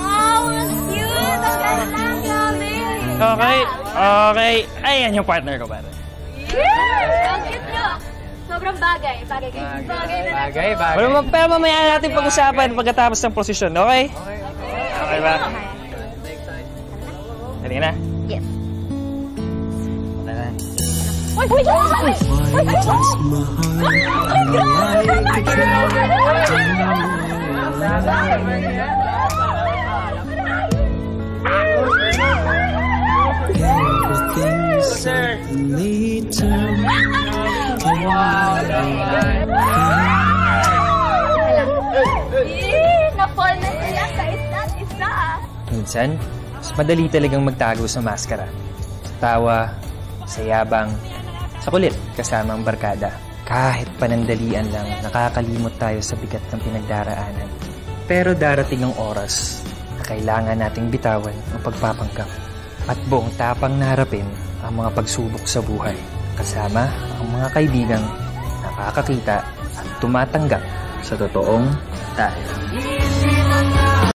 Wow, ang cute! Ang ganda! Grabe! Okay, okay. Ayan yung partner ko, pare. Yes! Ang cute nyo! Sobrang bagay. Bagay kayo. Bagay na lang. Bagay, bagay. Pero mamaya natin pag-usapan pagkatapos ng posisyon, okay? Okay ba? Ready na? Yes. Okay na. Uy! Uy! Uy! Na-fall na sila sa isa't isa. Minsan, mas madali talagang magtago sa maskara. Sa tawa, sa yabang, sa kulit kasama ang barkada. Kahit panandalian lang, nakakalimot tayo sa bigat ng pinagdaraanan. Pero darating ang oras na kailangan nating bitawan ang pagpapanggap at buong tapang na harapin ang mga pagsubok sa buhay. Kasama ang mga kaibigang nakakakita at tumatanggap sa totoong tayo.